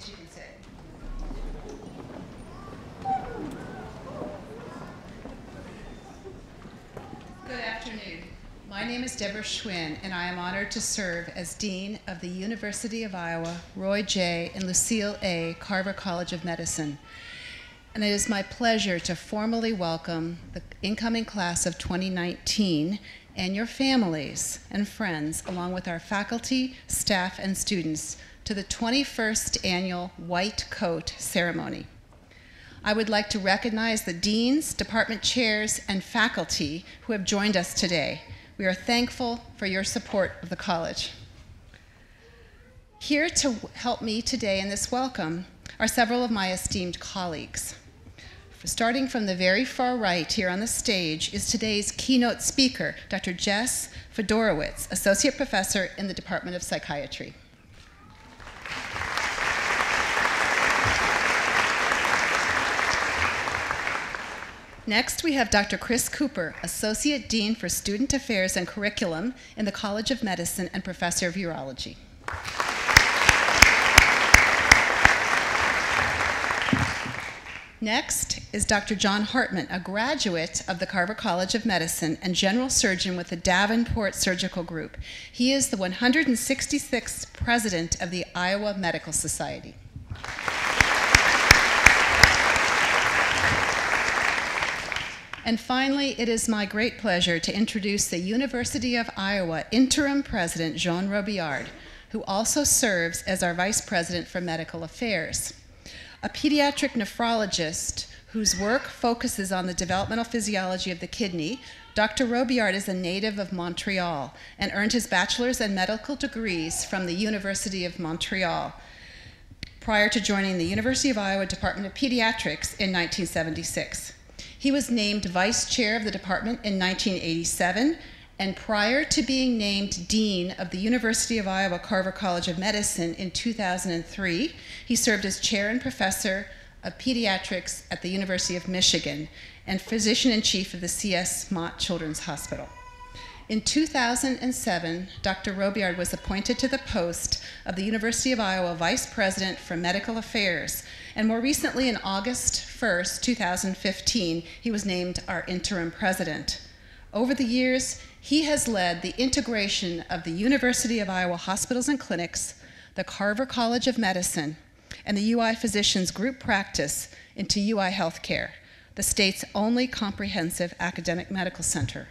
seats, you can sit. Good afternoon. My name is Deborah Schwinn, and I am honored to serve as Dean of the University of Iowa Roy J. and Lucille A. Carver College of Medicine. And it is my pleasure to formally welcome the incoming class of 2019 and your families and friends, along with our faculty, staff, and students, to the 21st Annual White Coat Ceremony. I would like to recognize the deans, department chairs, and faculty who have joined us today. We are thankful for your support of the college. Here to help me today in this welcome are several of my esteemed colleagues. Starting from the very far right here on the stage is today's keynote speaker, Dr. Jess Fedorowicz, Associate Professor in the Department of Psychiatry. Next, we have Dr. Chris Cooper, Associate Dean for Student Affairs and Curriculum in the College of Medicine and Professor of Urology. Next is Dr. John Hartman, a graduate of the Carver College of Medicine and general surgeon with the Davenport Surgical Group. He is the 166th president of the Iowa Medical Society. And finally, it is my great pleasure to introduce the University of Iowa interim president, Jean Robillard, who also serves as our vice president for medical affairs. A pediatric nephrologist whose work focuses on the developmental physiology of the kidney, Dr. Robillard is a native of Montreal and earned his bachelor's and medical degrees from the University of Montreal prior to joining the University of Iowa Department of Pediatrics in 1976. He was named vice chair of the department in 1987, and prior to being named dean of the University of Iowa Carver College of Medicine in 2003, he served as chair and professor of pediatrics at the University of Michigan and physician-in-chief of the C.S. Mott Children's Hospital. In 2007, Dr. Robillard was appointed to the post of the University of Iowa Vice President for Medical Affairs, and more recently, on August 1st, 2015, he was named our interim president. Over the years, he has led the integration of the University of Iowa hospitals and clinics, the Carver College of Medicine, and the UI Physicians Group Practice into UI Healthcare, the state's only comprehensive academic medical center.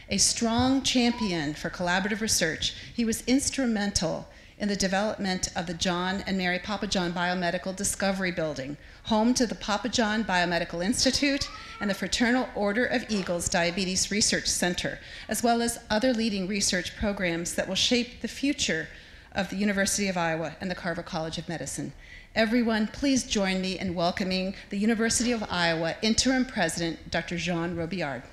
A strong champion for collaborative research, he was instrumental in the development of the John and Mary Papajohn Biomedical Discovery Building, home to the Papajohn Biomedical Institute and the Fraternal Order of Eagles Diabetes Research Center, as well as other leading research programs that will shape the future of the University of Iowa and the Carver College of Medicine. Everyone, please join me in welcoming the University of Iowa Interim President, Dr. Jean Robillard.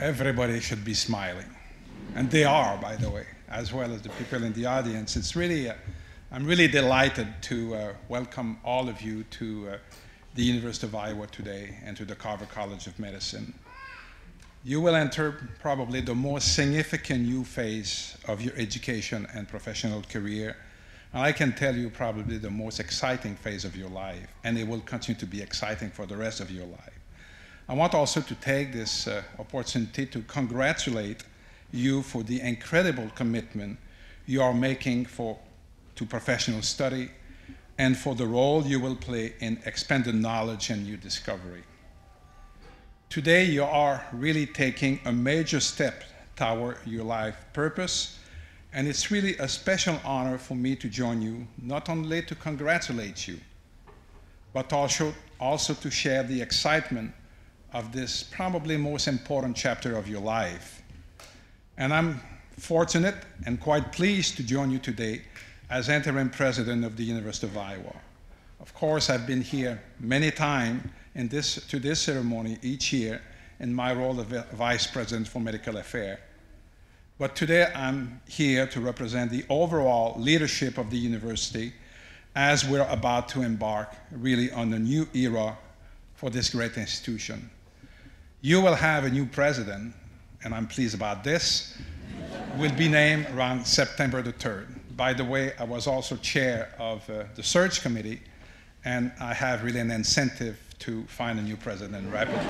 Everybody should be smiling, and they are, by the way, as well as the people in the audience. It's really, I'm really delighted to welcome all of you to the University of Iowa today and to the Carver College of Medicine. You will enter probably the most significant new phase of your education and professional career. And I can tell you probably the most exciting phase of your life, and it will continue to be exciting for the rest of your life. I want also to take this opportunity to congratulate you for the incredible commitment you are making to professional study and for the role you will play in expanded knowledge and new discovery. Today, you are really taking a major step toward your life purpose, and it's really a special honor for me to join you, not only to congratulate you, but also to share the excitement of this probably most important chapter of your life. And I'm fortunate and quite pleased to join you today as interim president of the University of Iowa. Of course, I've been here many times to this ceremony each year in my role of vice president for medical affairs. But today I'm here to represent the overall leadership of the university as we're about to embark really on a new era for this great institution. you will have a new president, and I'm pleased about this, will be named around September the 3rd. By the way, I was also chair of the search committee, and I have really an incentive to find a new president rapidly.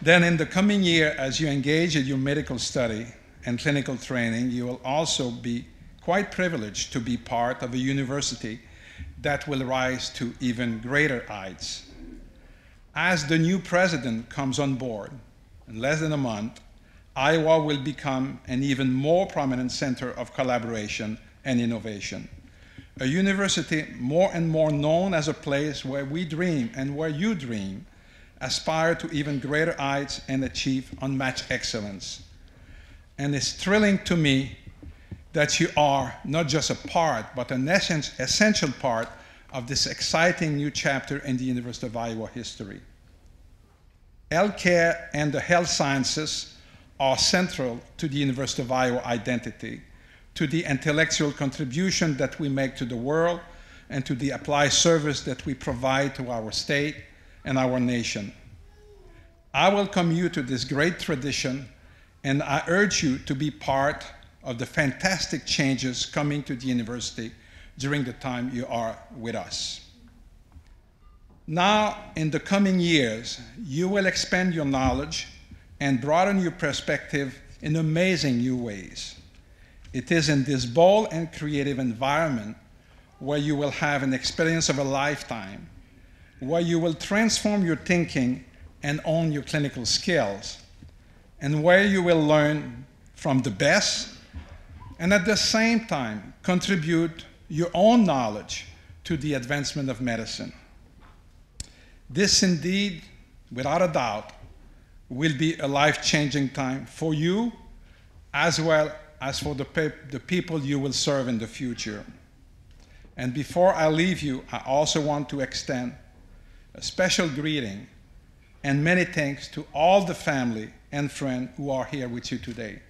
Then in the coming year, as you engage in your medical study and clinical training, you will also be quite privileged to be part of a university that will rise to even greater heights. As the new president comes on board in less than a month, Iowa will become an even more prominent center of collaboration and innovation. A university more and more known as a place where we dream and where you dream, aspire to even greater heights and achieve unmatched excellence. And it's thrilling to me that you are not just a part, but an essential part of this exciting new chapter in the University of Iowa history. Healthcare and the health sciences are central to the University of Iowa identity, to the intellectual contribution that we make to the world, and to the applied service that we provide to our state and our nation. I welcome you to this great tradition, and I urge you to be part of the fantastic changes coming to the university during the time you are with us. Now, in the coming years, you will expand your knowledge and broaden your perspective in amazing new ways. It is in this bold and creative environment where you will have an experience of a lifetime, where you will transform your thinking and own your clinical skills, and where you will learn from the best and at the same time contribute your own knowledge to the advancement of medicine. This indeed, without a doubt, will be a life-changing time for you as well as for the people you will serve in the future. And before I leave you, I also want to extend a special greeting and many thanks to all the family and friends who are here with you today.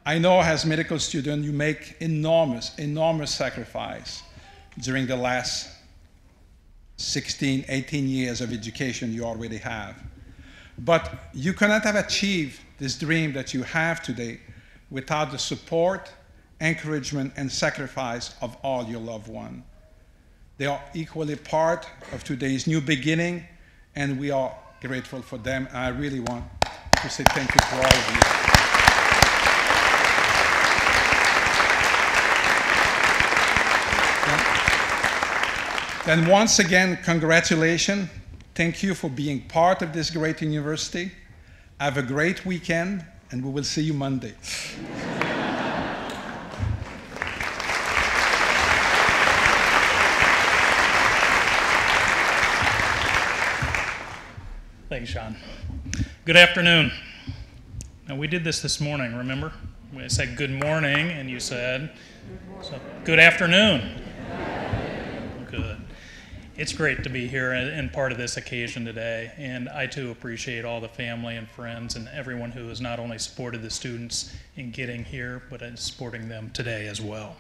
I know as medical students, you make enormous sacrifice during the last 16, 18 years of education you already have. But you cannot have achieved this dream that you have today without the support, encouragement, and sacrifice of all your loved ones. They are equally part of today's new beginning, and we are grateful for them. And I really want to say thank you to all of you. Then once again, congratulations. Thank you for being part of this great university. Have a great weekend, and we will see you Monday. Thanks, Sean. Good afternoon. Now, we did this morning, remember? I said good morning, and you said, so, good afternoon. Good. It's great to be here and part of this occasion today, and I too appreciate all the family and friends and everyone who has not only supported the students in getting here, but in supporting them today as well.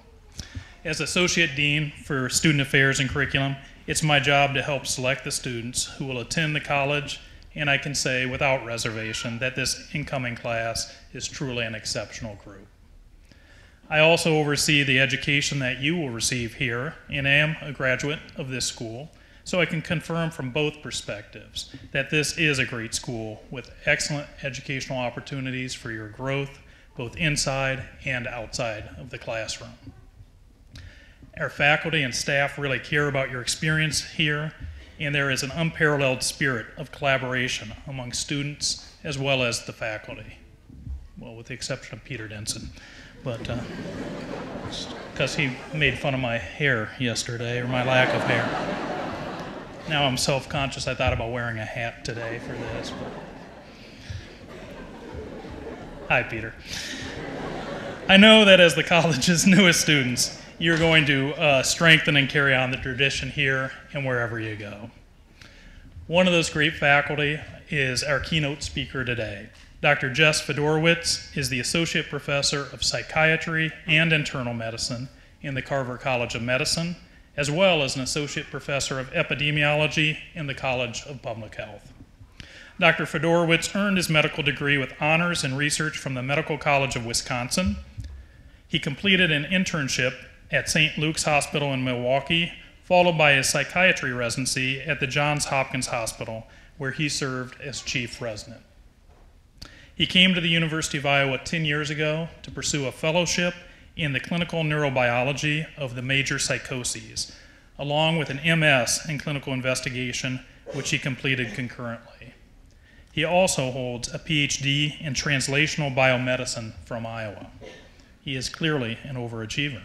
As Associate Dean for Student Affairs and Curriculum, it's my job to help select the students who will attend the college, and I can say without reservation that this incoming class is truly an exceptional group. I also oversee the education that you will receive here, and am a graduate of this school, so I can confirm from both perspectives that this is a great school with excellent educational opportunities for your growth, both inside and outside of the classroom. Our faculty and staff really care about your experience here, and there is an unparalleled spirit of collaboration among students as well as the faculty. Well, with the exception of Peter Denson, but because he made fun of my hair yesterday, or my lack of hair. Now I'm self-conscious. I thought about wearing a hat today for this. But... Hi, Peter. I know that as the college's newest students, you're going to strengthen and carry on the tradition here and wherever you go. One of those great faculty is our keynote speaker today. Dr. Jess Fedorowicz is the Associate Professor of Psychiatry and Internal Medicine in the Carver College of Medicine, as well as an Associate Professor of Epidemiology in the College of Public Health. Dr. Fedorowicz earned his medical degree with honors in research from the Medical College of Wisconsin. He completed an internship at St. Luke's Hospital in Milwaukee, followed by his psychiatry residency at the Johns Hopkins Hospital, where he served as chief resident. He came to the University of Iowa 10 years ago to pursue a fellowship in the clinical neurobiology of the major psychoses, along with an MS in clinical investigation, which he completed concurrently. He also holds a PhD in translational biomedicine from Iowa. He is clearly an overachiever.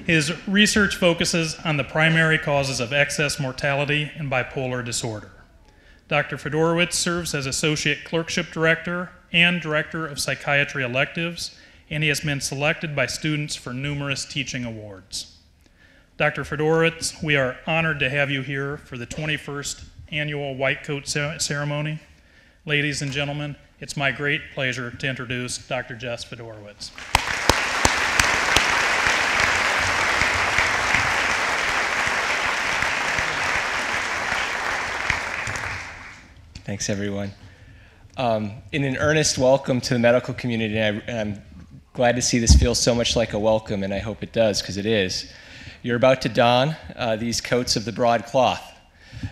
His research focuses on the primary causes of excess mortality and bipolar disorder. Dr. Fedorowicz serves as Associate Clerkship Director and Director of Psychiatry Electives, and he has been selected by students for numerous teaching awards. Dr. Fedorowicz, we are honored to have you here for the 21st Annual White Coat Ceremony. Ladies and gentlemen, it's my great pleasure to introduce Dr. Jess Fedorowicz. Thanks, everyone. In an earnest welcome to the medical community, and I'm glad to see this feels so much like a welcome, and I hope it does, because it is. You're about to don these coats of the broad cloth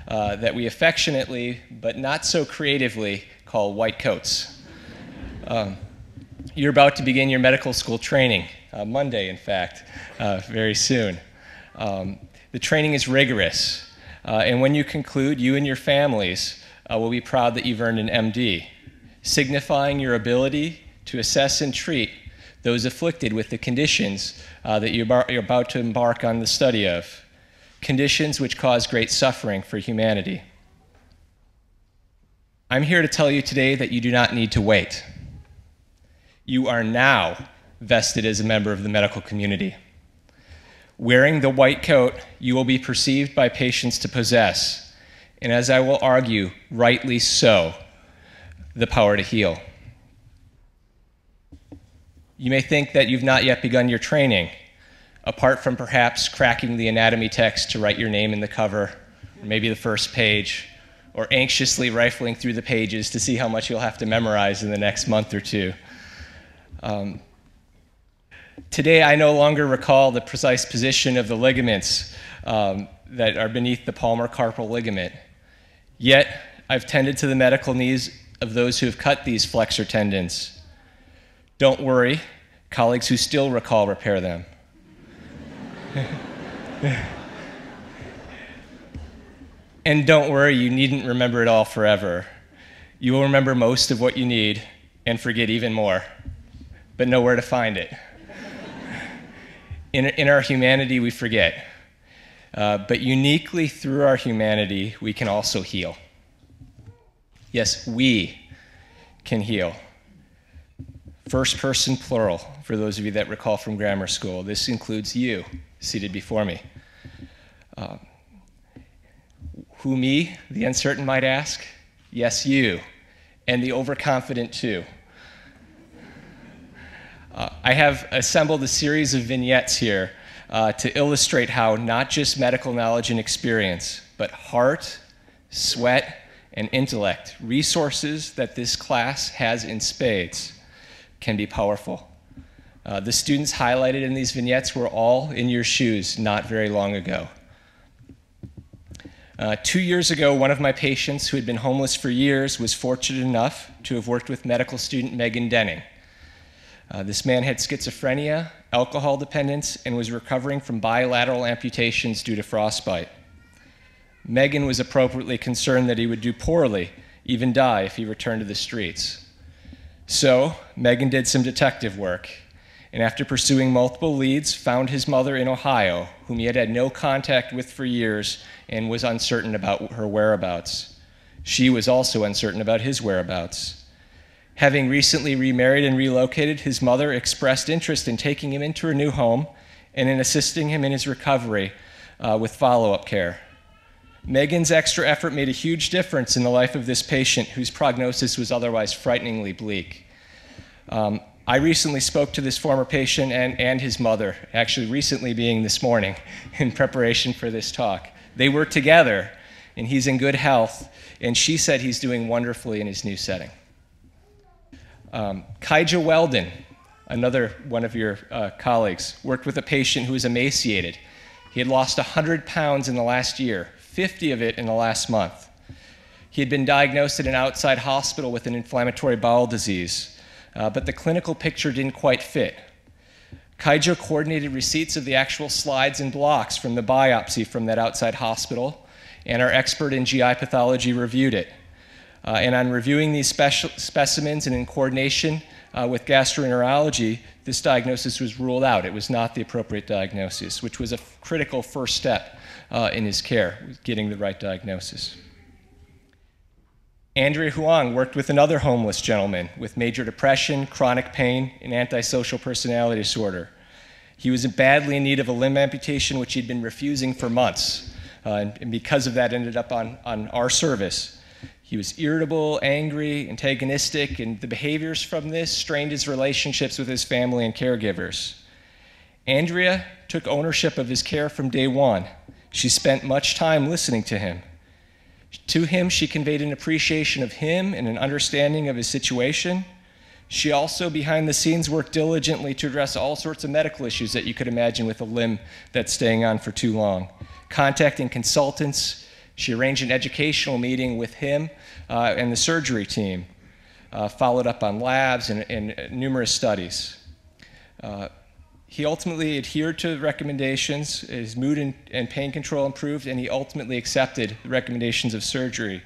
that we affectionately, but not so creatively, call white coats. You're about to begin your medical school training, Monday, in fact, very soon. The training is rigorous, and when you conclude, you and your families will be proud that you've earned an MD, signifying your ability to assess and treat those afflicted with the conditions that you're about to embark on the study of, conditions which cause great suffering for humanity. I'm here to tell you today that you do not need to wait. You are now vested as a member of the medical community. Wearing the white coat, you will be perceived by patients to possess, and as I will argue, rightly so, the power to heal. You may think that you've not yet begun your training, apart from perhaps cracking the anatomy text to write your name in the cover, or maybe the first page, or anxiously rifling through the pages to see how much you'll have to memorize in the next month or two. Today, I no longer recall the precise position of the ligaments that are beneath the palmar carpal ligament. Yet, I've tended to the medical needs of those who have cut these flexor tendons. Don't worry, colleagues who still recall repair them. And don't worry, you needn't remember it all forever. You will remember most of what you need and forget even more, but know where to find it. In our humanity, we forget. But uniquely through our humanity, we can also heal. Yes, we can heal. First person plural, for those of you that recall from grammar school. This includes you, seated before me. Who me, the uncertain might ask? Yes, you, and the overconfident too. I have assembled a series of vignettes here to illustrate how not just medical knowledge and experience, but heart, sweat, and intellect, resources that this class has in spades, can be powerful. The students highlighted in these vignettes were all in your shoes not very long ago. 2 years ago, one of my patients who had been homeless for years was fortunate enough to have worked with medical student Megan Denning. This man had schizophrenia, alcohol dependence, and was recovering from bilateral amputations due to frostbite. Megan was appropriately concerned that he would do poorly, even die if he returned to the streets. So, Megan did some detective work, and after pursuing multiple leads, found his mother in Ohio, whom he had had no contact with for years and was uncertain about her whereabouts. She was also uncertain about his whereabouts. Having recently remarried and relocated, his mother expressed interest in taking him into her new home and in assisting him in his recovery with follow-up care. Megan's extra effort made a huge difference in the life of this patient whose prognosis was otherwise frighteningly bleak. I recently spoke to this former patient and his mother, actually recently being this morning, in preparation for this talk. They were together, and he's in good health, and she said he's doing wonderfully in his new setting. Kaija Weldon, another one of your colleagues, worked with a patient who was emaciated. He had lost 100 pounds in the last year, 50 of it in the last month. He had been diagnosed at an outside hospital with an inflammatory bowel disease, but the clinical picture didn't quite fit. Kaija coordinated receipts of the actual slides and blocks from the biopsy from that outside hospital, and our expert in GI pathology reviewed it. And on reviewing these specimens and in coordination with gastroenterology, this diagnosis was ruled out. It was not the appropriate diagnosis, which was a critical first step in his care, getting the right diagnosis. Andrea Huang worked with another homeless gentleman with major depression, chronic pain, and antisocial personality disorder. He was badly in need of a limb amputation, which he'd been refusing for months, and because of that ended up on our service. He was irritable, angry, antagonistic, and the behaviors from this strained his relationships with his family and caregivers. Andrea took ownership of his care from day one. She spent much time listening to him. To him, she conveyed an appreciation of him and an understanding of his situation. She also, behind the scenes, worked diligently to address all sorts of medical issues that you could imagine with a limb that's staying on for too long. Contacting consultants, she arranged an educational meeting with him and the surgery team, followed up on labs and numerous studies. He ultimately adhered to the recommendations, his mood and pain control improved, and he ultimately accepted the recommendations of surgery,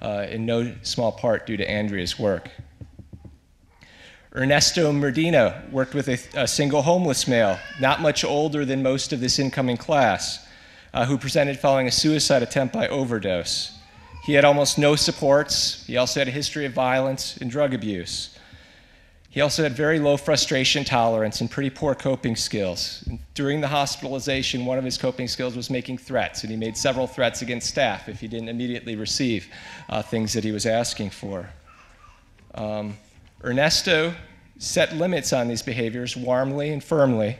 in no small part due to Andrea's work. Ernesto Medina worked with a single homeless male, not much older than most of this incoming class, who presented following a suicide attempt by overdose. He had almost no supports. He also had a history of violence and drug abuse. He also had very low frustration tolerance and pretty poor coping skills. And during the hospitalization, one of his coping skills was making threats, and he made several threats against staff if he didn't immediately receive things that he was asking for. Ernesto set limits on these behaviors warmly and firmly,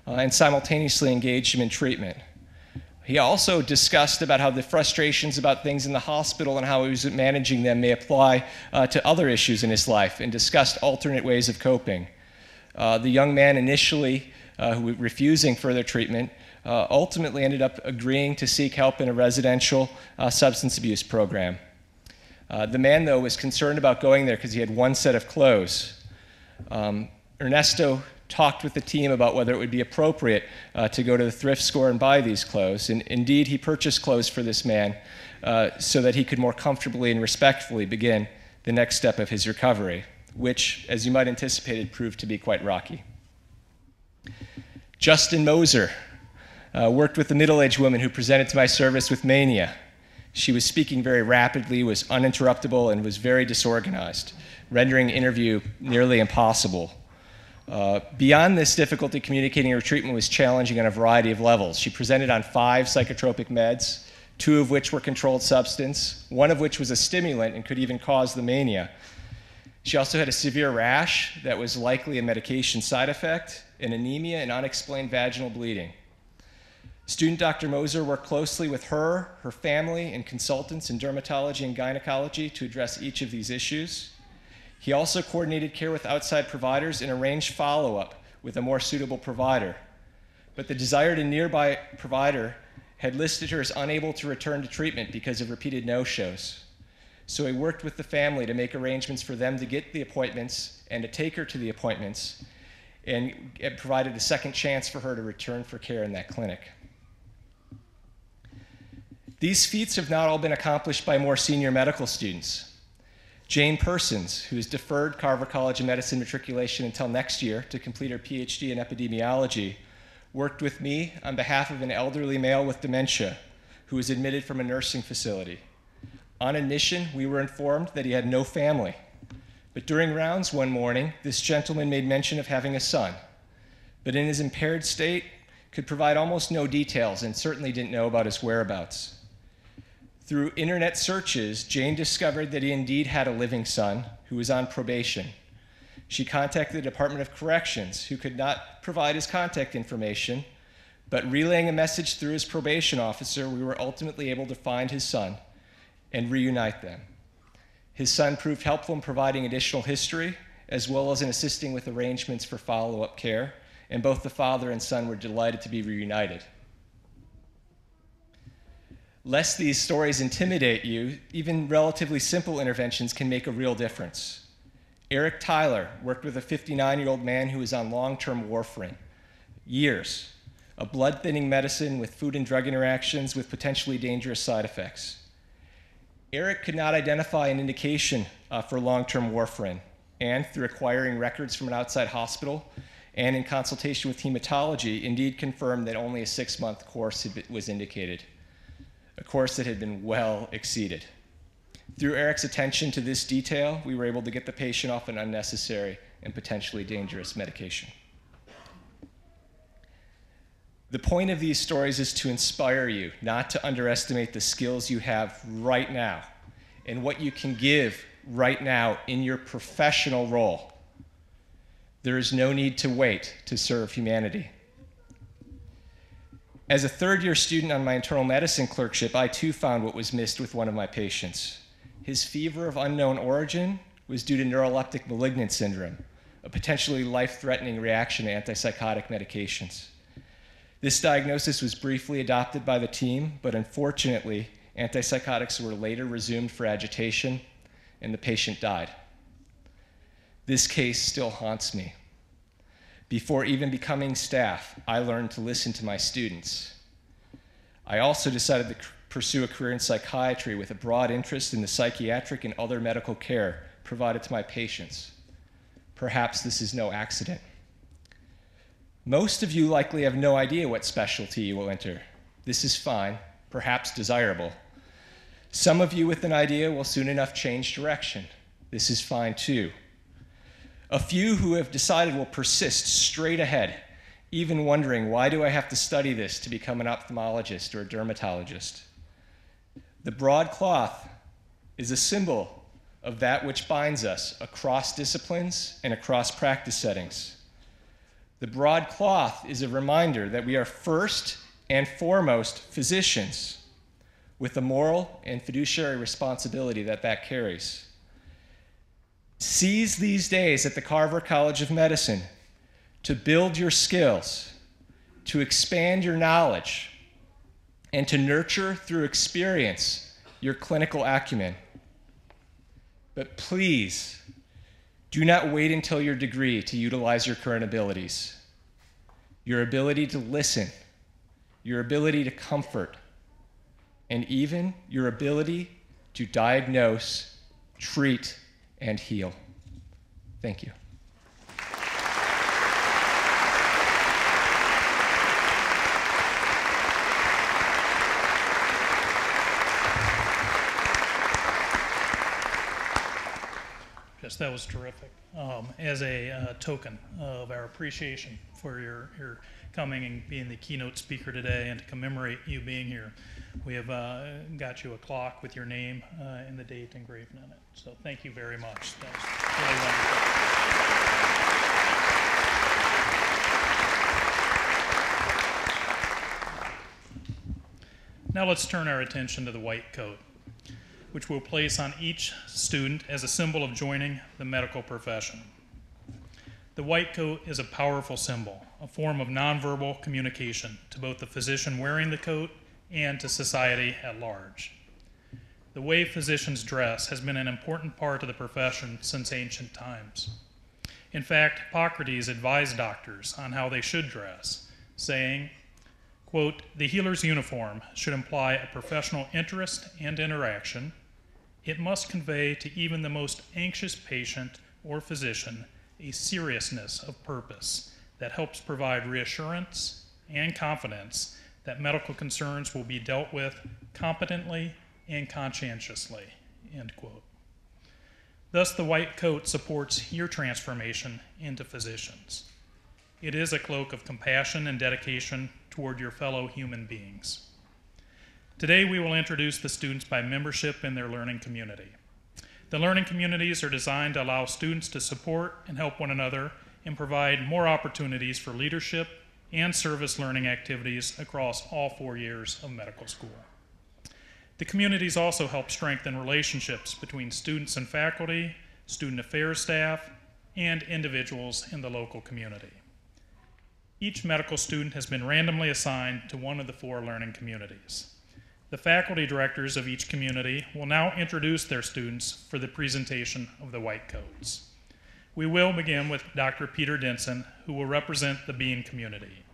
and simultaneously engaged him in treatment. He also discussed about how the frustrations about things in the hospital and how he was managing them may apply to other issues in his life, and discussed alternate ways of coping. The young man initially, who was refusing further treatment, ultimately ended up agreeing to seek help in a residential substance abuse program. The man, though, was concerned about going there because he had one set of clothes. Ernesto talked with the team about whether it would be appropriate to go to the thrift store and buy these clothes. And indeed, he purchased clothes for this man so that he could more comfortably and respectfully begin the next step of his recovery, which, as you might anticipate, proved to be quite rocky. Justin Moser worked with a middle-aged woman who presented to my service with mania. She was speaking very rapidly, was uninterruptible, and was very disorganized, rendering interview nearly impossible. Beyond this difficulty, communicating her treatment was challenging on a variety of levels. She presented on 5 psychotropic meds, 2 of which were controlled substance, 1 of which was a stimulant and could even cause the mania. She also had a severe rash that was likely a medication side effect, and anemia and unexplained vaginal bleeding. Student Dr. Moser worked closely with her family, and consultants in dermatology and gynecology to address each of these issues. He also coordinated care with outside providers and arranged follow-up with a more suitable provider. But the desired and nearby provider had listed her as unable to return to treatment because of repeated no-shows. So he worked with the family to make arrangements for them to get the appointments and to take her to the appointments, and it provided a second chance for her to return for care in that clinic. These feats have not all been accomplished by more senior medical students. Jane Persons, who has deferred Carver College of Medicine matriculation until next year to complete her PhD in epidemiology, worked with me on behalf of an elderly male with dementia who was admitted from a nursing facility. On admission, we were informed that he had no family. But during rounds one morning, this gentleman made mention of having a son, but in his impaired state, could provide almost no details and certainly didn't know about his whereabouts. Through internet searches, Jane discovered that he indeed had a living son who was on probation. She contacted the Department of Corrections, who could not provide his contact information, But relaying a message through his probation officer, we were ultimately able to find his son and reunite them. His son proved helpful in providing additional history, as well as in assisting with arrangements for follow-up care, and both the father and son were delighted to be reunited. Lest these stories intimidate you, even relatively simple interventions can make a real difference. Eric Tyler worked with a 59-year-old man who was on long-term warfarin, years, a blood-thinning medicine with food and drug interactions with potentially dangerous side effects. Eric could not identify an indication for long-term warfarin, and through acquiring records from an outside hospital and in consultation with hematology, indeed confirmed that only a 6-month course was indicated, a course that had been well exceeded. Through Eric's attention to this detail, we were able to get the patient off an unnecessary and potentially dangerous medication. The point of these stories is to inspire you not to underestimate the skills you have right now and what you can give right now in your professional role. There is no need to wait to serve humanity. As a third-year student on my internal medicine clerkship, I too found what was missed with one of my patients. His fever of unknown origin was due to neuroleptic malignant syndrome, a potentially life-threatening reaction to antipsychotic medications. This diagnosis was briefly adopted by the team, but unfortunately, antipsychotics were later resumed for agitation, and the patient died. This case still haunts me. Before even becoming staff, I learned to listen to my students. I also decided to pursue a career in psychiatry with a broad interest in the psychiatric and other medical care provided to my patients. Perhaps this is no accident. Most of you likely have no idea what specialty you will enter. This is fine, perhaps desirable. Some of you with an idea will soon enough change direction. This is fine too. A few who have decided will persist straight ahead, even wondering, why do I have to study this to become an ophthalmologist or a dermatologist? The broad cloth is a symbol of that which binds us across disciplines and across practice settings. The broad cloth is a reminder that we are first and foremost physicians with the moral and fiduciary responsibility that carries. Seize these days at the Carver College of Medicine to build your skills, to expand your knowledge, and to nurture through experience your clinical acumen. But please, do not wait until your degree to utilize your current abilities. Your ability to listen, your ability to comfort, and even your ability to diagnose, treat, and heal. Thank you. Yes, that was terrific. As a token of our appreciation for your coming and being the keynote speaker today, and to commemorate you being here, we have got you a clock with your name and the date engraved in it. So thank you very much. That was really wonderful. Now let's turn our attention to the white coat, which we'll place on each student as a symbol of joining the medical profession. The white coat is a powerful symbol, a form of nonverbal communication to both the physician wearing the coat and to society at large. The way physicians dress has been an important part of the profession since ancient times. In fact, Hippocrates advised doctors on how they should dress, saying, quote, "The healer's uniform should imply a professional interest and interaction. It must convey to even the most anxious patient or physician a seriousness of purpose that helps provide reassurance and confidence that medical concerns will be dealt with competently and conscientiously," end quote. Thus, the white coat supports your transformation into physicians. It is a cloak of compassion and dedication toward your fellow human beings. Today, we will introduce the students by membership in their learning community. The learning communities are designed to allow students to support and help one another and provide more opportunities for leadership and service learning activities across all 4 years of medical school. The communities also help strengthen relationships between students and faculty, student affairs staff, and individuals in the local community. Each medical student has been randomly assigned to one of the 4 learning communities. The faculty directors of each community will now introduce their students for the presentation of the white coats. We will begin with Dr. Peter Denson, who will represent the Bean community.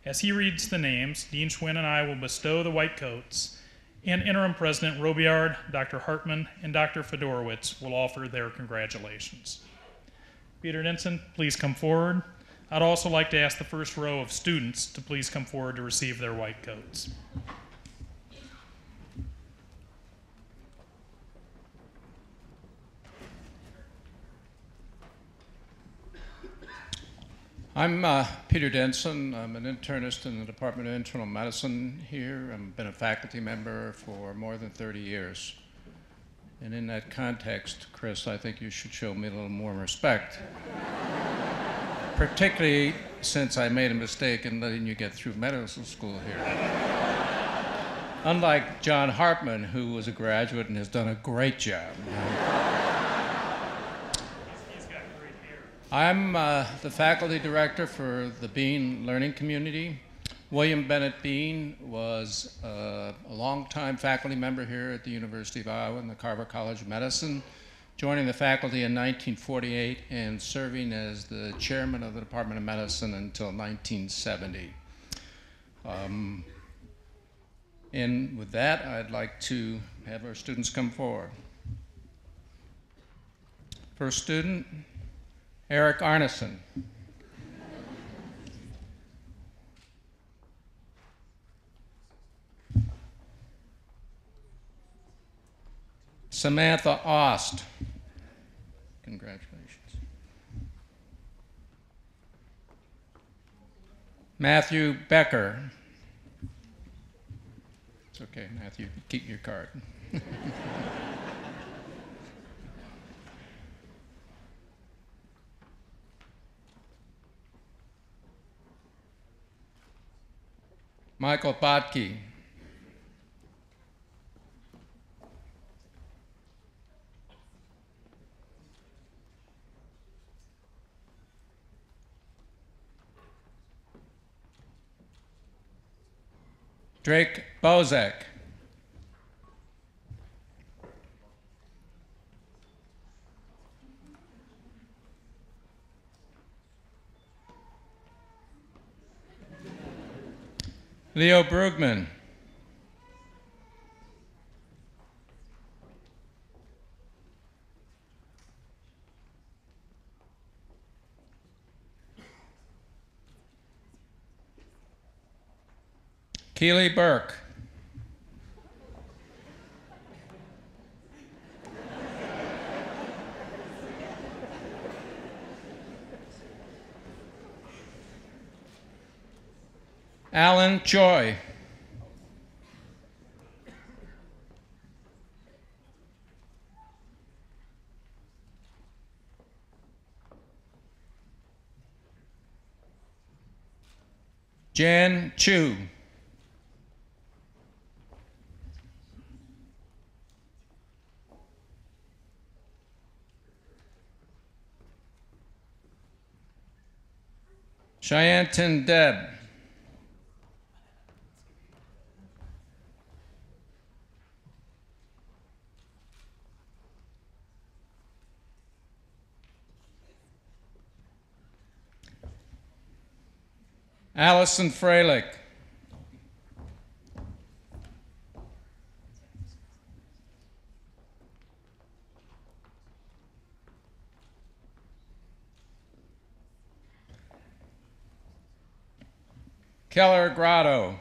As he reads the names, Dean Schwinn and I will bestow the white coats, and Interim President Robillard, Dr. Hartman, and Dr. Fedorowicz will offer their congratulations. Peter Denson, please come forward. I'd also like to ask the first row of students to please come forward to receive their white coats. I'm Peter Denson. I'm an internist in the Department of Internal Medicine here. I've been a faculty member for more than 30 years. And in that context, Chris, I think you should show me a little more respect. Particularly since I made a mistake in letting you get through medical school here. Unlike John Hartman, who was a graduate and has done a great job. I'm the faculty director for the Bean Learning Community. William Bennett Bean was a longtime faculty member here at the University of Iowa in the Carver College of Medicine, joining the faculty in 1948 and serving as the chairman of the Department of Medicine until 1970. And with that, I'd like to have our students come forward. First student, Eric Arneson. Samantha Ost. Congratulations. Matthew Becker. It's okay, Matthew, keep your card. Michael Botke. Drake Bozek. Leo Brugman. Keely Burke. Alan Choi. Jan Chu. Cheyantin Deb. Allison Freilich. Keller Grotto.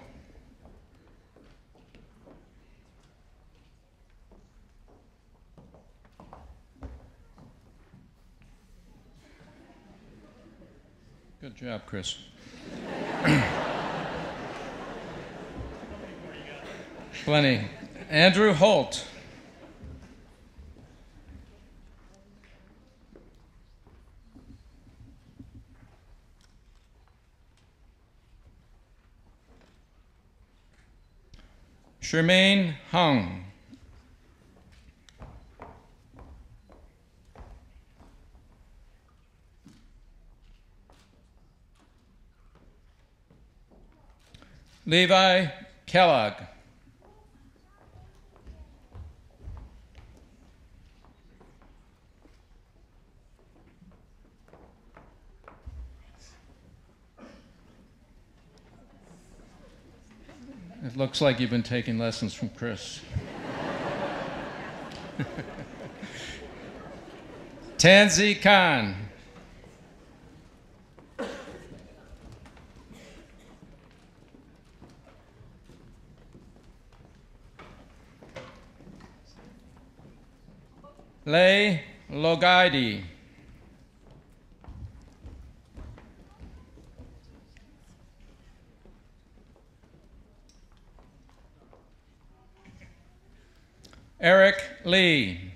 Good job, Chris. Plenty. Andrew Holt. Shermaine Hung. Levi Kellogg. It looks like you've been taking lessons from Chris. Tanzi Khan. Lei Logaidi. Eric Lee.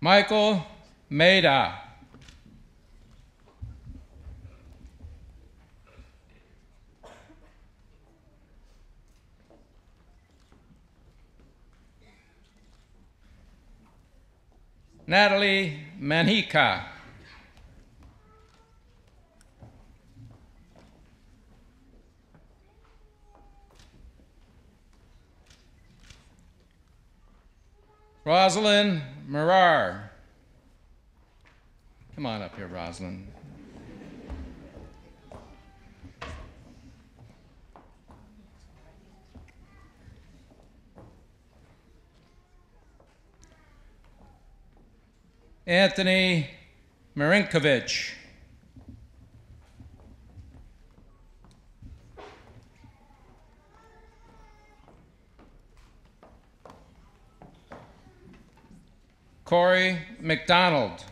Michael Maida. Natalie Manhika. Rosalind Marar. Come on up here, Rosalind. Anthony Marinkovich. Corey McDonald.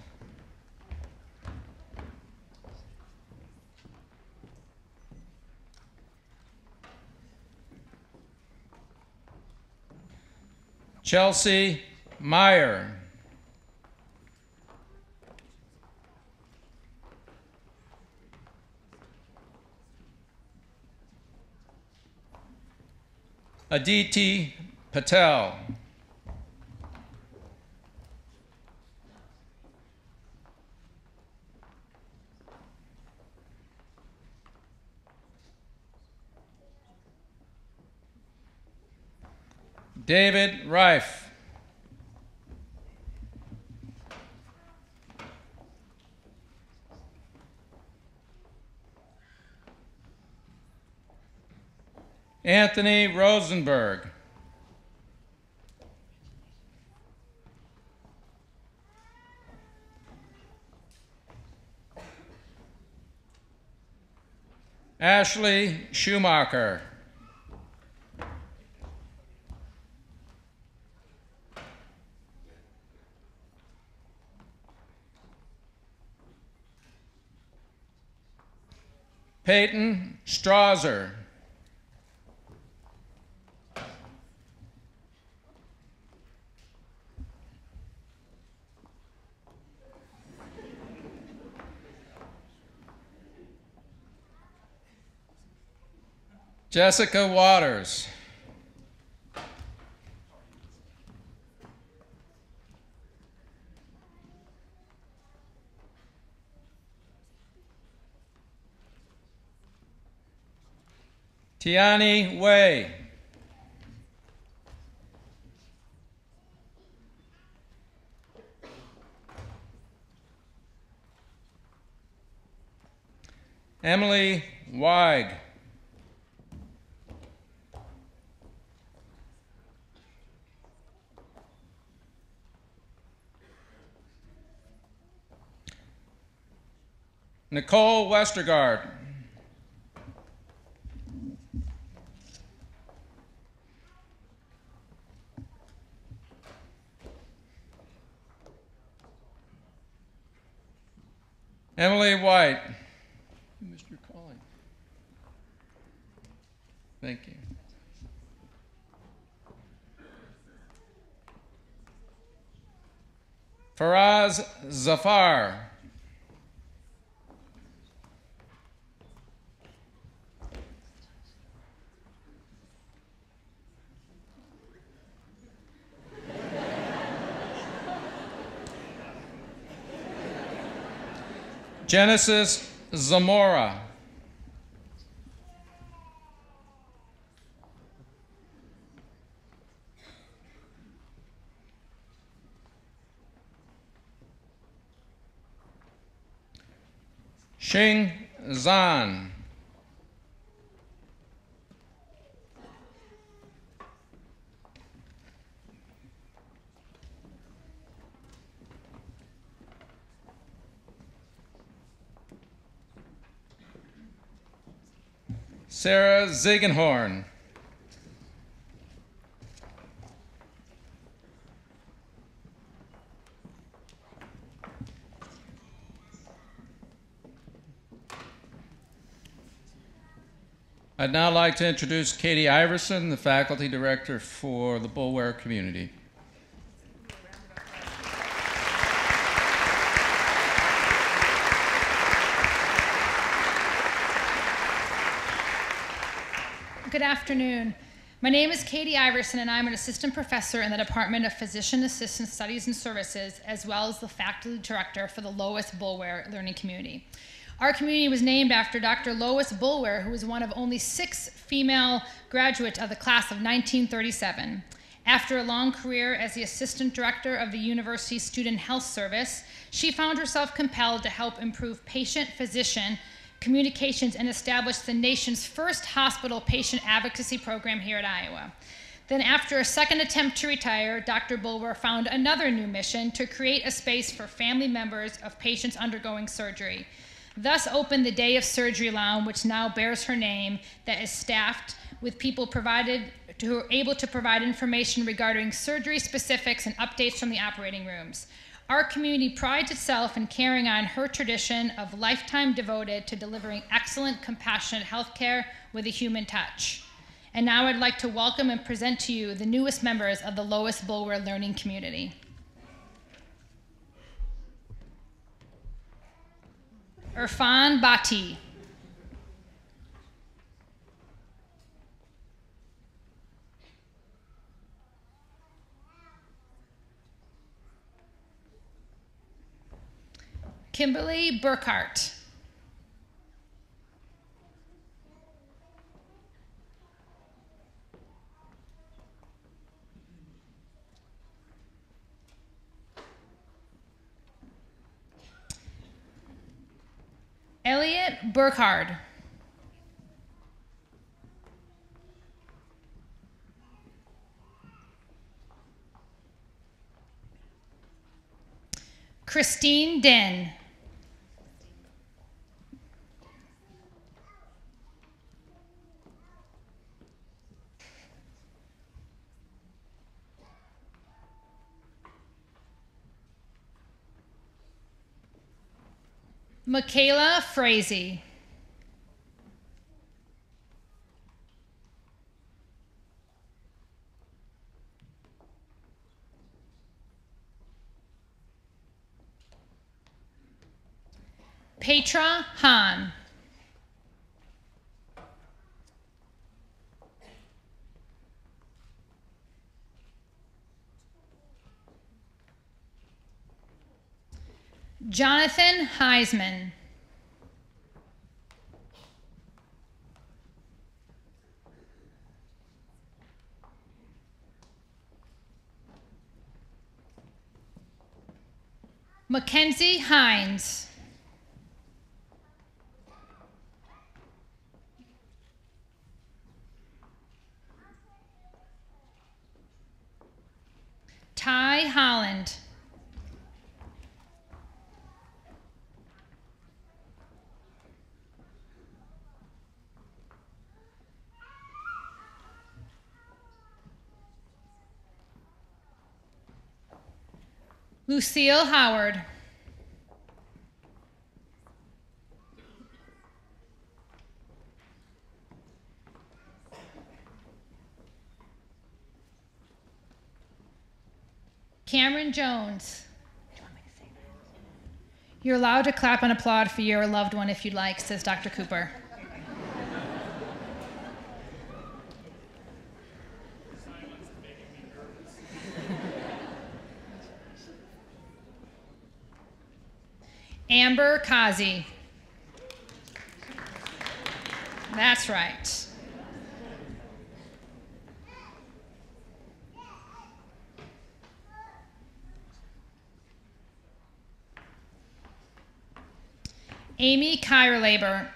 Chelsea Meyer. Aditi Patel. David Reif. Anthony Rosenberg. Ashley Schumacher. Peyton Strasser. Jessica Waters. Tiani Wei. Emily Weig. Nicole Westergaard. Emily White. Mr. Calling. Thank you. Faraz Zafar. Genesis Zamora. Xing Zan. Sarah Ziegenhorn. I'd now like to introduce Katie Iverson, the faculty director for the Bulwer community. Good afternoon. My name is Katie Iverson, and I'm an assistant professor in the Department of Physician Assistant Studies and Services, as well as the faculty director for the Lois Bulwer Learning Community. Our community was named after Dr. Lois Bulwer, who was one of only 6 female graduates of the class of 1937. After a long career as the assistant director of the university's Student Health Service, she found herself compelled to help improve patient-physician communications and establish the nation's first hospital patient advocacy program here at Iowa. Then after a second attempt to retire, Dr. Bulwer found another new mission to create a space for family members of patients undergoing surgery. Thus opened the Day of Surgery Lounge, which now bears her name, that is staffed with people who are able to provide information regarding surgery specifics and updates from the operating rooms. Our community prides itself in carrying on her tradition of lifetime devoted to delivering excellent, compassionate health care with a human touch. And now I'd like to welcome and present to you the newest members of the Lois Bulwer Learning Community. Irfan Bhatti. Kimberly Burkhart. Elliot Burkhard. Christine Den. Michaela Frazee. Petra Hahn. Jonathan Heisman. Mackenzie Hines. Ty Holland. Lucille Howard. Cameron Jones. Do you want me You're allowed to clap and applaud for your loved one if you'd like, says Dr. Cooper. Amber Kazi. That's right. Amy Kyrlaber.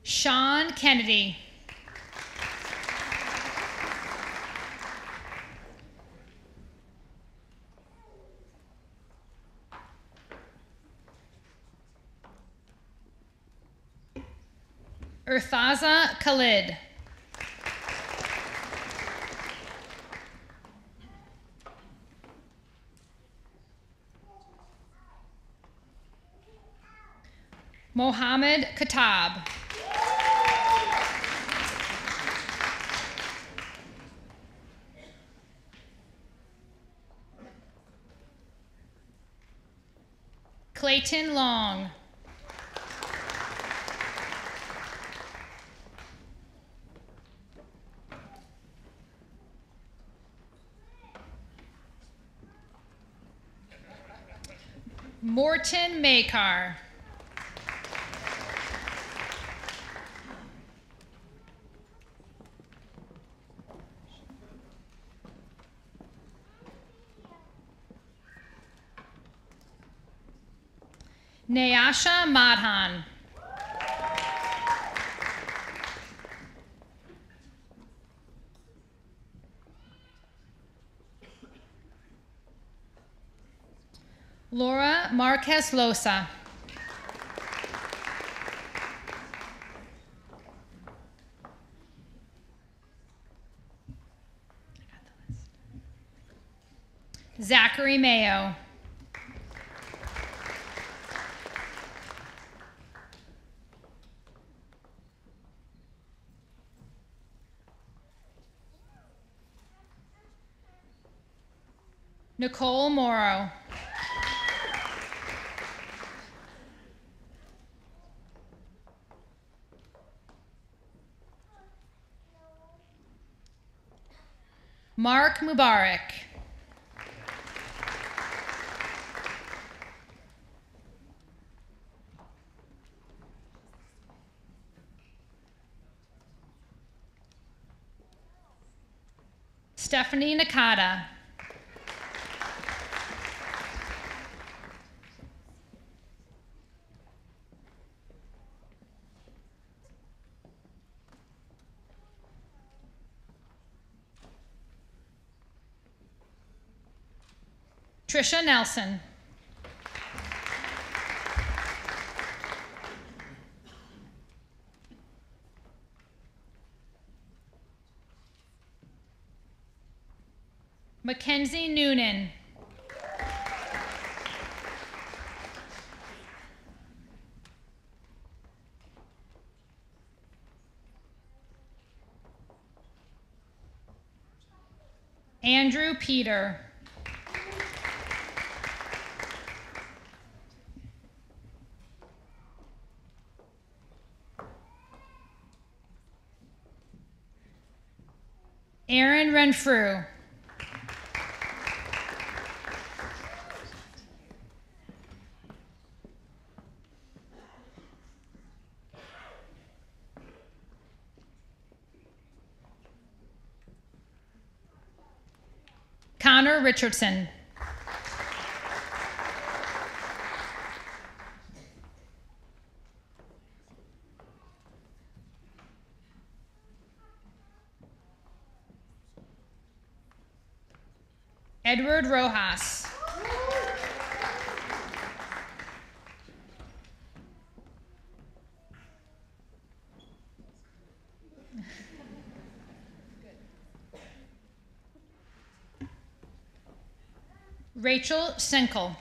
Sean Kennedy. Urthaza Khalid. Mohammed Katab. Clayton Long. Morton Makar. Nayasha Madhan. Laura Marquez Losa. Zachary Mayo. Nicole Morrow. Mark Mubarak. Stephanie Nakata. Trisha Nelson. Mackenzie Noonan. Andrew Peter. Aaron Renfrew. Connor Richardson. Edward Rojas. Rachel Senkel.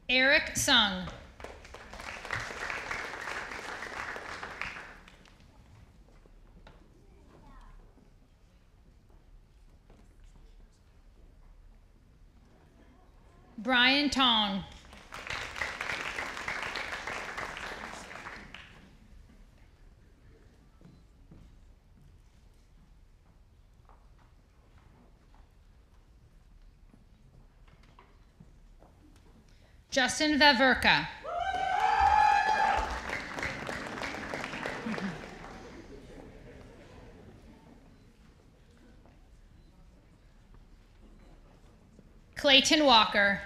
Eric Sung. Brian Tong. Justin Vaverka. Clayton Walker.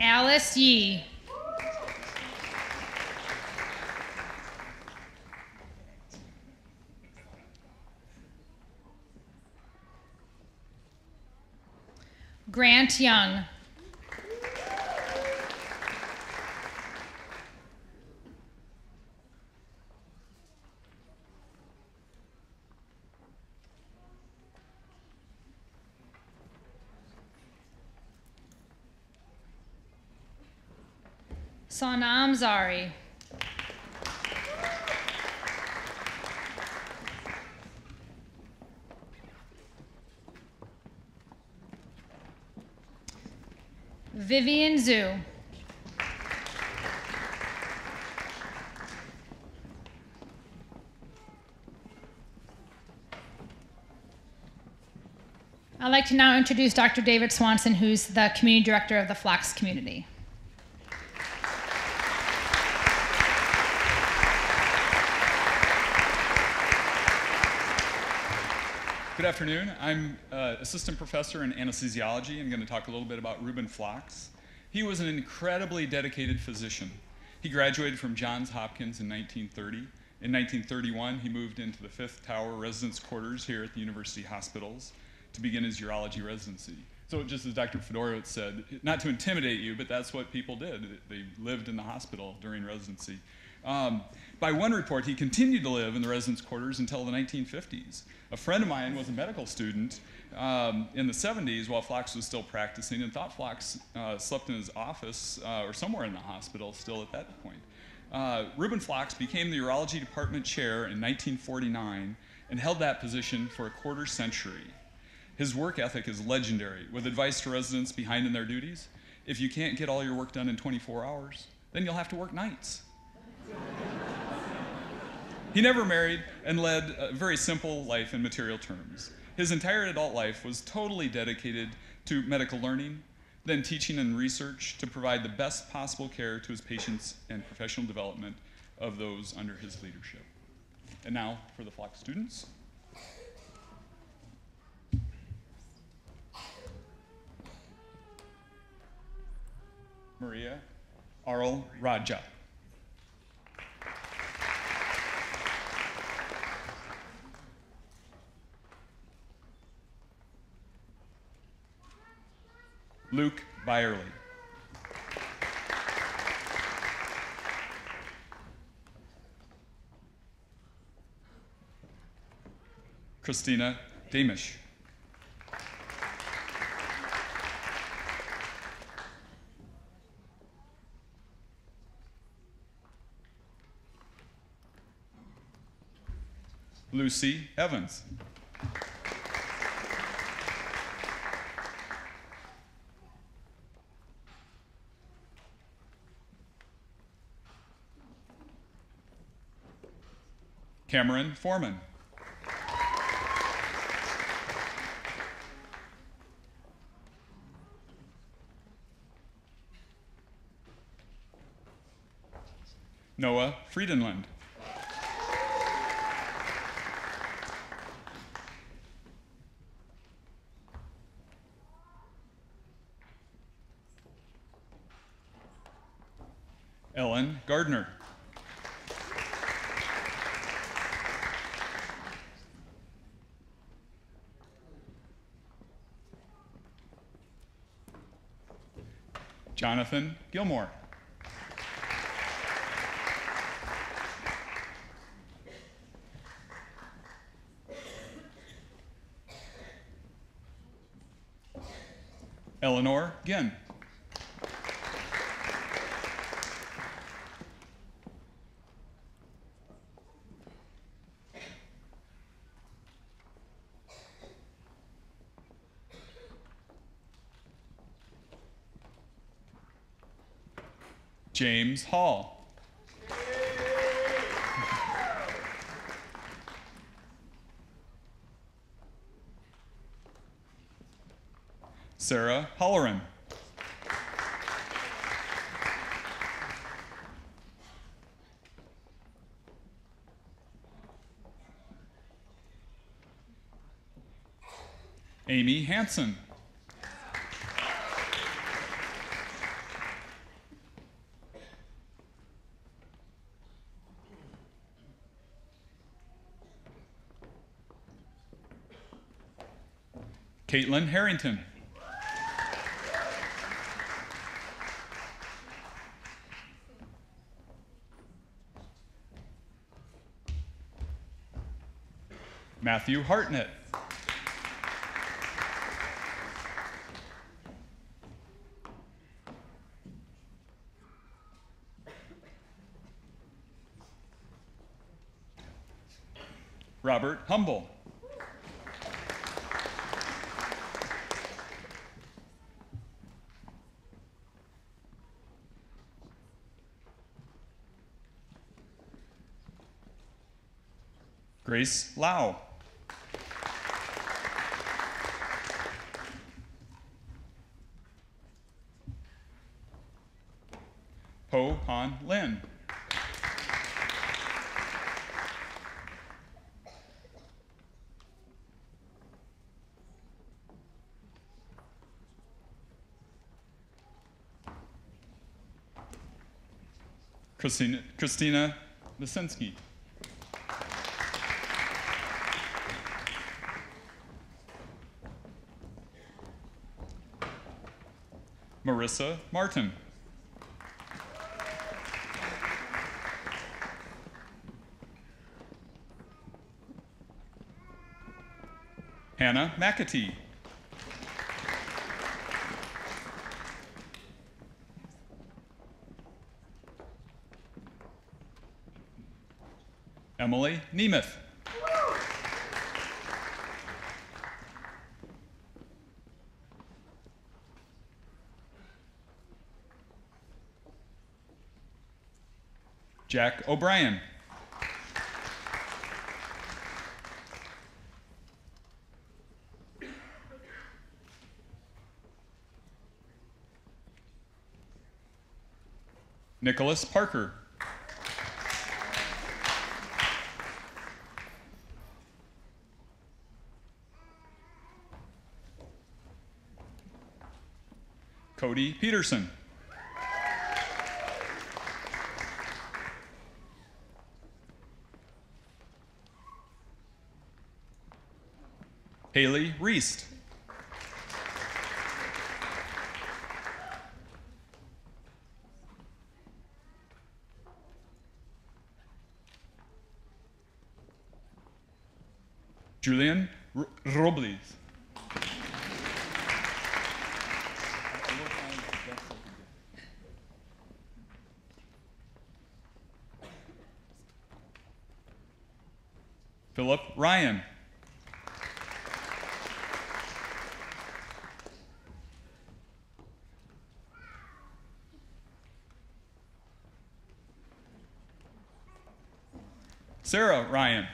Alice Yee. Grant Young. Sonam Zari. Vivian Zhu. I'd like to now introduce Dr. David Swanson, who's the Community Director of the Flax Community. Good afternoon. I'm assistant professor in anesthesiology. I'm going to talk a little bit about Reuben Fox. He was an incredibly dedicated physician. He graduated from Johns Hopkins in 1930. In 1931, he moved into the 5th Tower residence quarters here at the University Hospitals to begin his urology residency. So just as Dr. Fedorowicz said, not to intimidate you, but that's what people did. They lived in the hospital during residency. By one report, he continued to live in the residence quarters until the 1950s. A friend of mine was a medical student in the 70s while Fox was still practicing and thought Fox slept in his office or somewhere in the hospital still at that point. Reuben Fox became the urology department chair in 1949 and held that position for a quarter century. His work ethic is legendary, with advice to residents behind in their duties. If you can't get all your work done in 24 hours, then you'll have to work nights. He never married and led a very simple life in material terms. His entire adult life was totally dedicated to medical learning, then teaching and research to provide the best possible care to his patients and professional development of those under his leadership. And now for the Flock students. Maria Arl Raja. Luke Byerly. Christina Damish. Lucy Evans. Cameron Foreman. Noah Friedenlund. Ellen Gardner. Jonathan Gilmore. Eleanor Ginn. James Hall. Sarah Holleran. Amy Hansen. Caitlin Harrington. Matthew Hartnett. Robert Humble. Grace Lau. Ho Han Lin. Christina Lisinski. Marissa Martin. Hannah McAtee. Emily Nemeth. Jack O'Brien. Nicholas Parker. Cody Peterson. Haley Reist. Julian Robles. Philip Ryan. Sarah Ryan.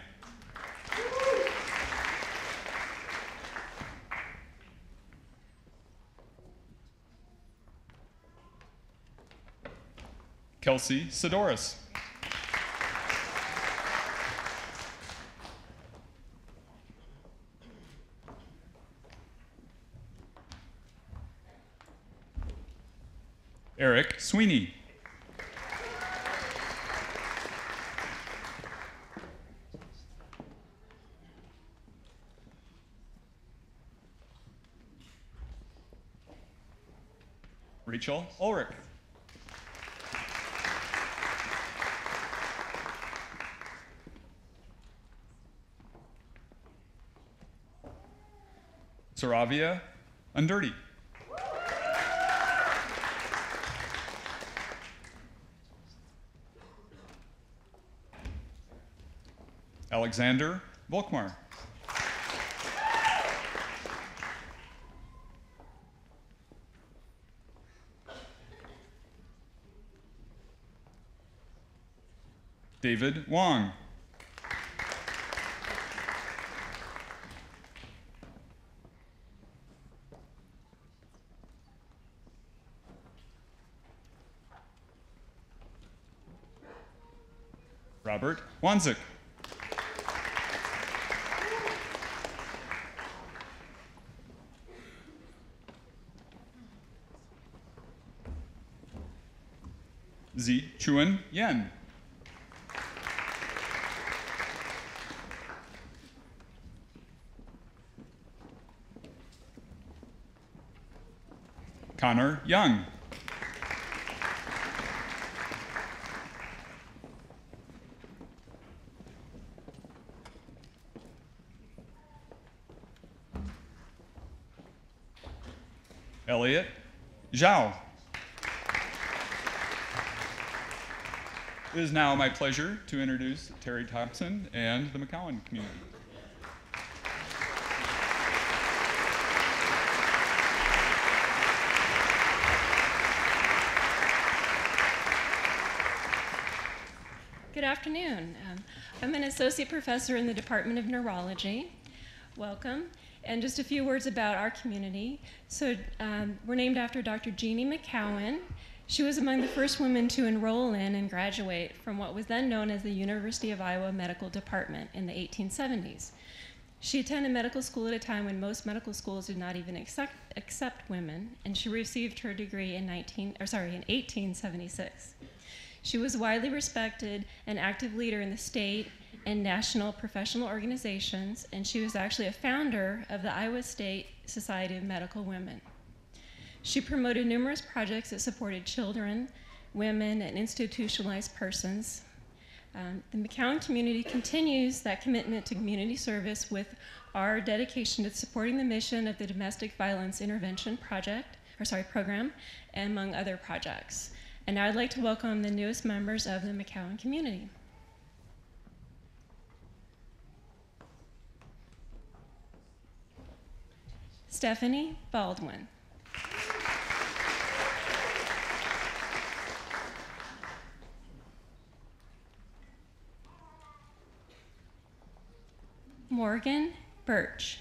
Kelsey Sidoris. Eric Sweeney. Rachel Ulrich. Saravia Undurti. Alexander Volkmar. David Wong. Robert Wanzik. Zi Chuan Yen. Connor Young. Elliot Zhao. It is now my pleasure to introduce Terry Thompson and the McCowan community. Good afternoon. I'm an associate professor in the Department of Neurology. Welcome. And just a few words about our community. So we're named after Dr. Jeannie McCowan. She was among the first women to enroll in and graduate from what was then known as the University of Iowa Medical Department in the 1870s. She attended medical school at a time when most medical schools did not even accept women, and she received her degree in 1876. She was widely respected and active leader in the state and national professional organizations, and she was actually a founder of the Iowa State Society of Medical Women. She promoted numerous projects that supported children, women, and institutionalized persons. The McCowan community continues that commitment to community service with our dedication to supporting the mission of the Domestic Violence Intervention Program, and among other projects. And now I'd like to welcome the newest members of the McCowan community. Stephanie Baldwin. Morgan Birch.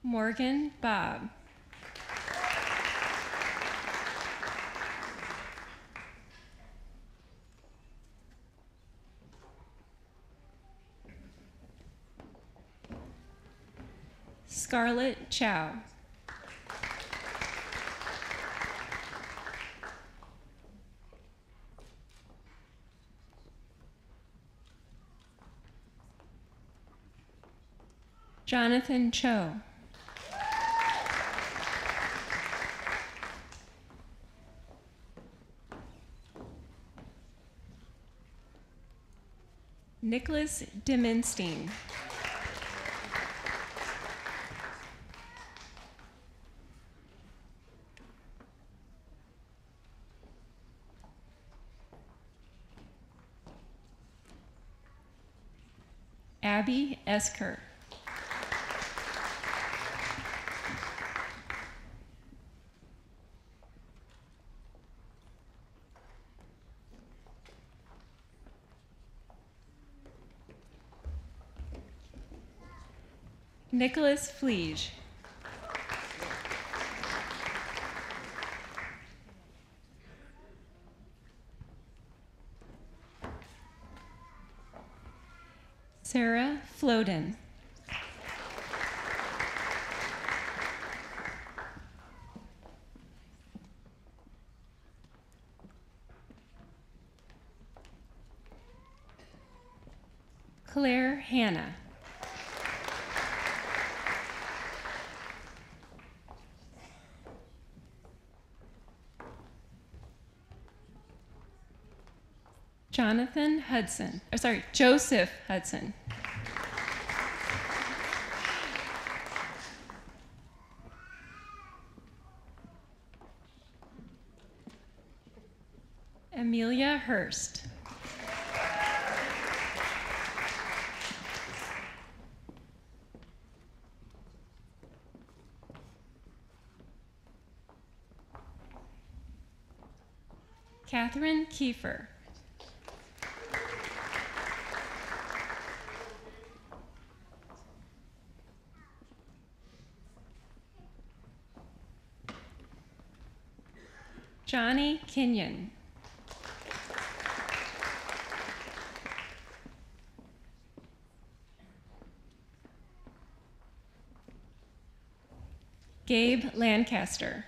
Morgan Bob. Scarlett Chow. Jonathan Cho. Nicholas Dimenstein. Abby Esker. Nicholas Fleege. Sarah Floden. Claire Hanna. Joseph Hudson. Amelia Hurst. Catherine Kiefer. Johnny Kenyon. Gabe Lancaster.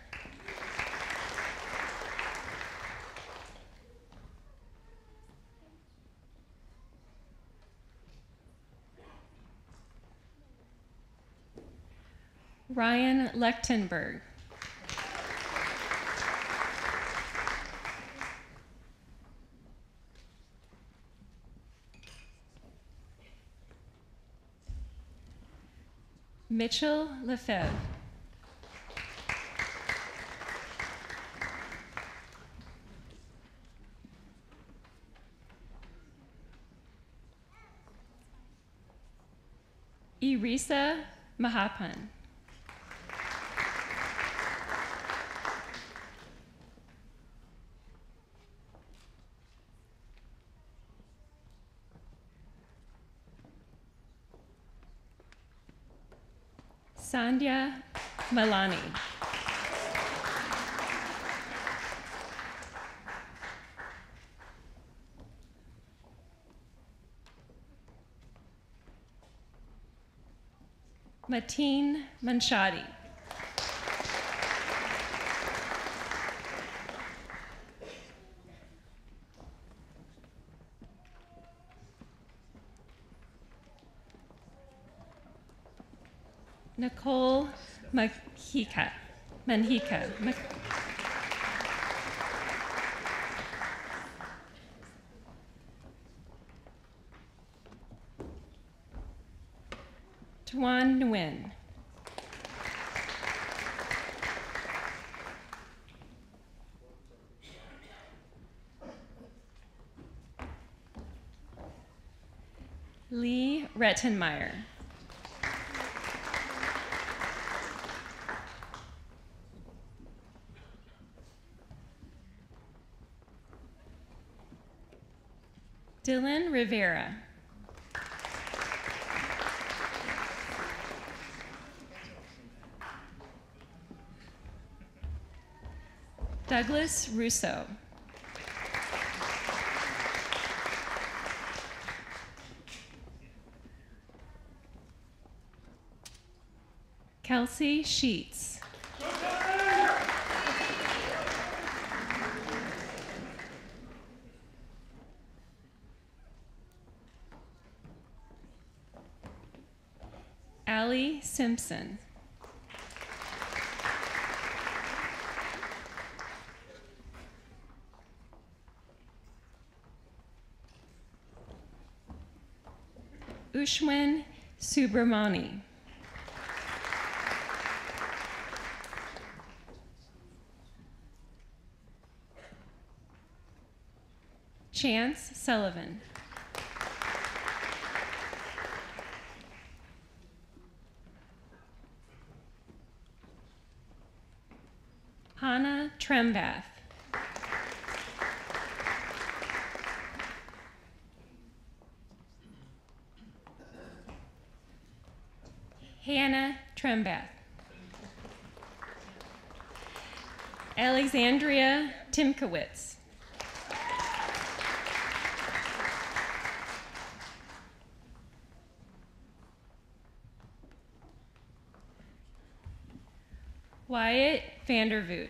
Ryan Lechtenberg. Mitchell Lefebvre. Irisa Mahapan. Sandhya Malani. Mateen Manshadi. Nicole Manhika. Tuan Nguyen. Lee Rettenmeyer. Dylan Rivera. Douglas Russo. Kelsey Sheets. Allie Simpson. Ushwin Subramani. Chance Sullivan. Hannah Trembath. Hannah Trembath. Alexandria Timkowitz. Wyatt Vandervoot.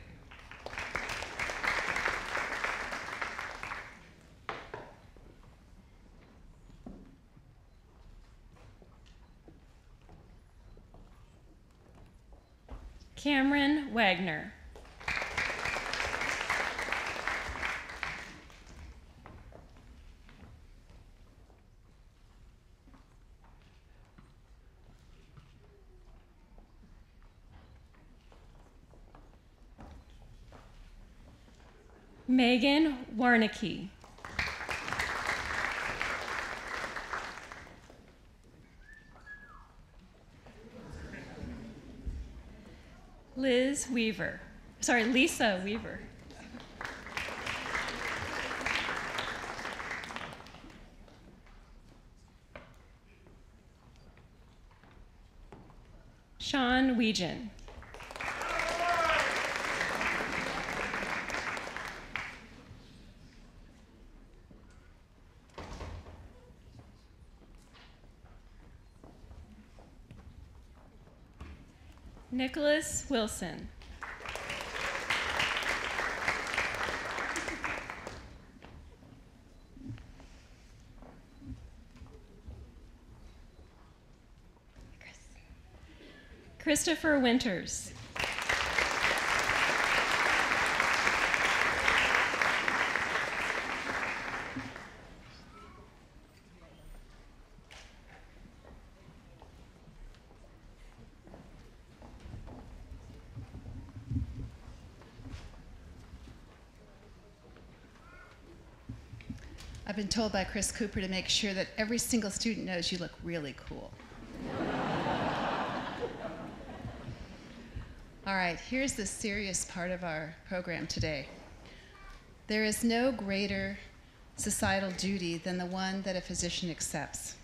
Cameron Wagner. Megan Warnicki. Lisa Weaver. Sean Weegan. Nicholas Wilson. Christopher Winters. I've been told by Chris Cooper to make sure that every single student knows you look really cool. All right, here's the serious part of our program today. There is no greater societal duty than the one that a physician accepts.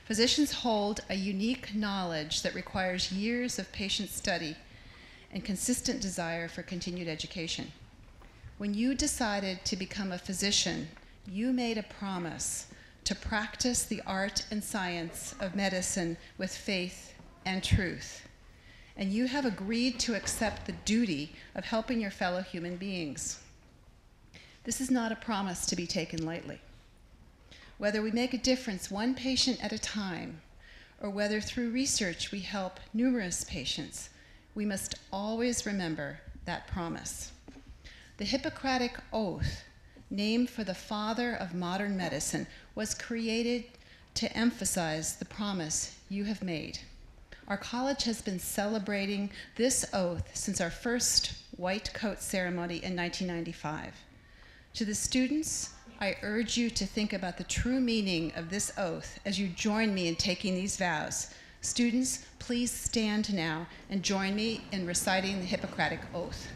Physicians hold a unique knowledge that requires years of patient study and consistent desire for continued education. When you decided to become a physician, you made a promise to practice the art and science of medicine with faith and truth. And you have agreed to accept the duty of helping your fellow human beings. This is not a promise to be taken lightly. Whether we make a difference one patient at a time, or whether through research we help numerous patients, we must always remember that promise. The Hippocratic Oath, named for the father of modern medicine, was created to emphasize the promise you have made. Our college has been celebrating this oath since our first white coat ceremony in 1995. To the students, I urge you to think about the true meaning of this oath as you join me in taking these vows. Students, please stand now and join me in reciting the Hippocratic Oath.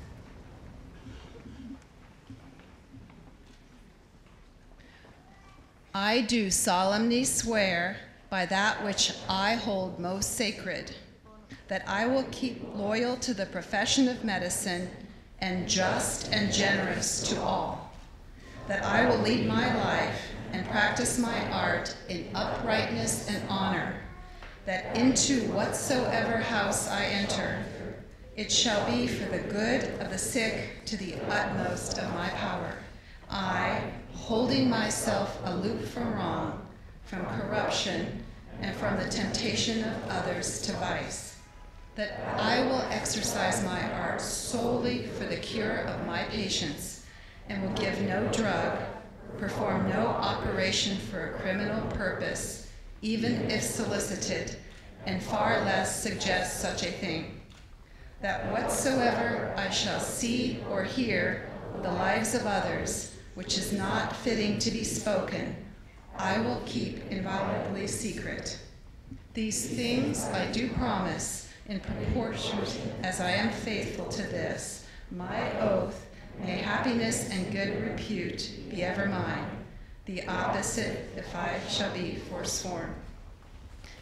I do solemnly swear by that which I hold most sacred, that I will keep loyal to the profession of medicine and just and generous to all, that I will lead my life and practice my art in uprightness and honor, that into whatsoever house I enter, it shall be for the good of the sick to the utmost of my power. I, holding myself aloof from wrong, from corruption, and from the temptation of others to vice, that I will exercise my art solely for the cure of my patients, and will give no drug, perform no operation for a criminal purpose, even if solicited, and far less suggest such a thing. That whatsoever I shall see or hear of the lives of others, which is not fitting to be spoken, I will keep inviolably secret. These things I do promise in proportion as I am faithful to this, my oath. May happiness and good repute be ever mine. The opposite if I shall be forsworn.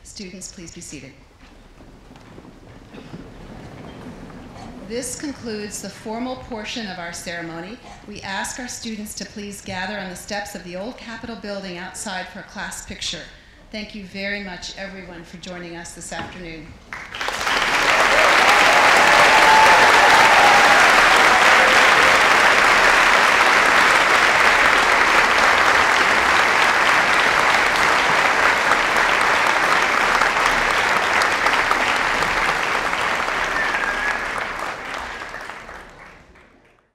Students, please be seated. This concludes the formal portion of our ceremony. We ask our students to please gather on the steps of the old Capitol building outside for a class picture. Thank you very much, everyone, for joining us this afternoon.